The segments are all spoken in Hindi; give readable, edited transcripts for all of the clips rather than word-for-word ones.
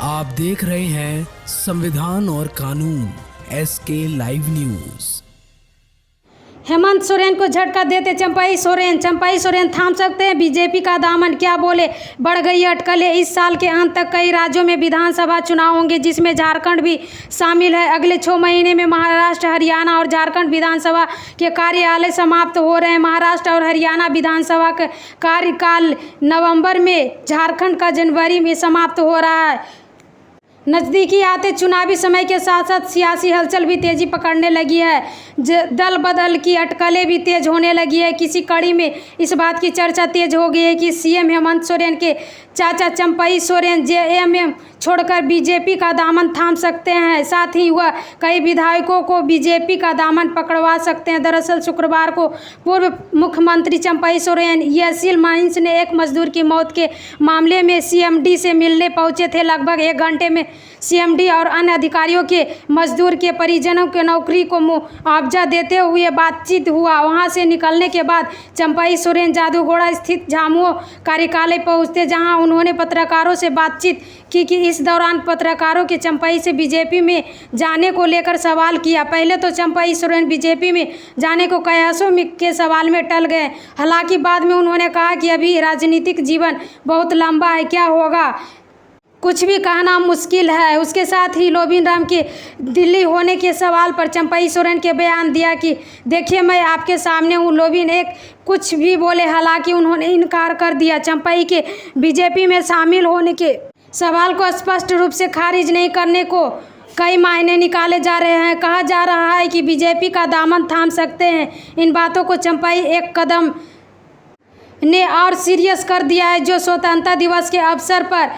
आप देख रहे हैं संविधान और कानून SK live news. Hemant Soren को झटका देते चंपाई सोरेन थाम सकते हैं बीजेपी का दामन, क्या बोले? बढ़ गई अटकलें। इस साल के अंत तक कई राज्यों में विधानसभा चुनाव होंगे, जिसमें झारखंड भी शामिल है। अगले 6 महीने में महाराष्ट्र, हरियाणा और झारखंड विधानसभा के कार्यालय समाप्त हो रहे हैं। महाराष्ट्र और हरियाणा विधानसभा का कार्यकाल नवंबर में, झारखंड का जनवरी में समाप्त हो रहा है। नज़दीकी आते चुनावी समय के साथ साथ सियासी हलचल भी तेजी पकड़ने लगी है। दल बदल की अटकलें भी तेज होने लगी है। किसी कड़ी में इस बात की चर्चा तेज हो गई है कि सीएम हेमंत सोरेन के चाचा चंपाई सोरेन जेएमएम छोड़कर बीजेपी का दामन थाम सकते हैं। साथ ही वह कई विधायकों को बीजेपी का दामन पकड़वा सकते हैं। दरअसल शुक्रवार को पूर्व मुख्यमंत्री चंपाई सोरेन यसील माइंस ने एक मजदूर की मौत के मामले में सीएमडी से मिलने पहुंचे थे। लगभग 1 घंटे में सीएमडी और अन्य अधिकारियों के मजदूर के परिजनों के नौकरी को मुआवजा देते हुए बातचीत हुआ। वहां से निकलने के बाद चंपाई सोरेन जादूगोड़ा स्थित झामुमो कार्यालय पहुंचते, जहां उन्होंने पत्रकारों से बातचीत की कि इस दौरान पत्रकारों के चंपाई से बीजेपी में जाने को लेकर सवाल किया। पहले तो चंपाई सोरेन बीजेपी में जाने को कयासों के सवाल में टल गए। हालांकि बाद में उन्होंने कहा कि अभी राजनीतिक जीवन बहुत लंबा है, क्या होगा कुछ भी कहना मुश्किल है। उसके साथ ही लोबिन राम के दिल्ली होने के सवाल पर चंपाई सोरेन के बयान दिया कि देखिए, मैं आपके सामने हूँ। लोबिन एक कुछ भी बोले, हालांकि उन्होंने इनकार कर दिया। चंपाई के बीजेपी में शामिल होने के सवाल को स्पष्ट रूप से खारिज नहीं करने को कई मायने निकाले जा रहे हैं। कहा जा रहा है कि बीजेपी का दामन थाम सकते हैं। इन बातों को चंपाई एक कदम ने और सीरियस कर दिया है। जो स्वतंत्रता दिवस के अवसर पर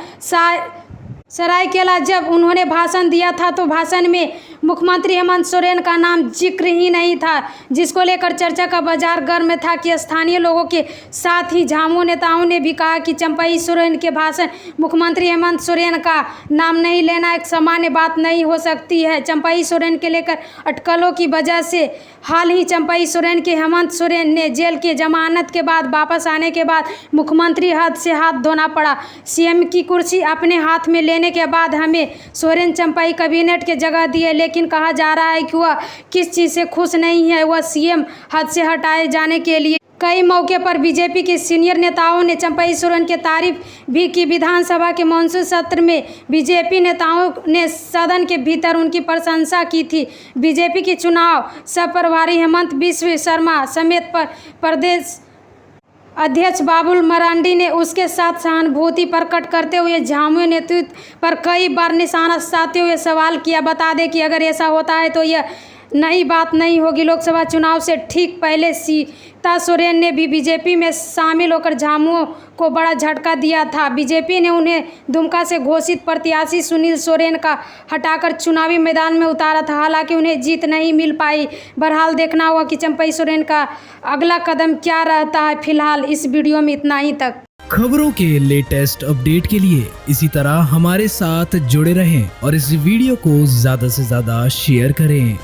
सरायकेला जब उन्होंने भाषण दिया था, तो भाषण में मुख्यमंत्री हेमंत सोरेन का नाम जिक्र ही नहीं था, जिसको लेकर चर्चा का बाजार गर्म था। कि स्थानीय लोगों के साथ ही झामुमो नेताओं ने भी कहा कि चंपाई सोरेन के भाषण मुख्यमंत्री हेमंत सोरेन का नाम नहीं लेना एक सामान्य बात नहीं हो सकती है। चंपाई सोरेन के लेकर अटकलों की वजह से हाल ही चंपाई सोरेन के हेमंत सोरेन ने जेल के जमानत के बाद वापस आने के बाद मुख्यमंत्री हाथ से हाथ धोना पड़ा। सीएम की कुर्सी अपने हाथ में लेने के बाद हमें सोरेन चंपाई कैबिनेट के जगह दिए, लेकिन कहा जा रहा है कि वह किस चीज़ से खुश नहीं है। वह सीएम हद से हटाए जाने के लिए कई मौके पर बीजेपी के सीनियर नेताओं ने चंपाई सोरेन की तारीफ भी की। विधानसभा के मानसून सत्र में बीजेपी नेताओं ने सदन के भीतर उनकी प्रशंसा की थी। बीजेपी के चुनाव सह प्रभारी हेमंत बिस्व शर्मा समेत प्रदेश अध्यक्ष बाबुल मरांडी ने उसके साथ सहानुभूति प्रकट करते हुए झामुमो नेतृत्व पर कई बार निशाना साधते हुए सवाल किया। बता दें कि अगर ऐसा होता है तो यह नई बात नहीं होगी। लोकसभा चुनाव से ठीक पहले सीता सोरेन ने भी बीजेपी में शामिल होकर झामुमो को बड़ा झटका दिया था। बीजेपी ने उन्हें दुमका से घोषित प्रत्याशी सुनील सोरेन का हटाकर चुनावी मैदान में उतारा था। हालांकि उन्हें जीत नहीं मिल पाई। बहरहाल देखना होगा कि चंपाई सोरेन का अगला कदम क्या रहता है। फिलहाल इस वीडियो में इतना ही तक। खबरों के लेटेस्ट अपडेट के लिए इसी तरह हमारे साथ जुड़े रहें और इस वीडियो को ज्यादा से ज्यादा शेयर करें।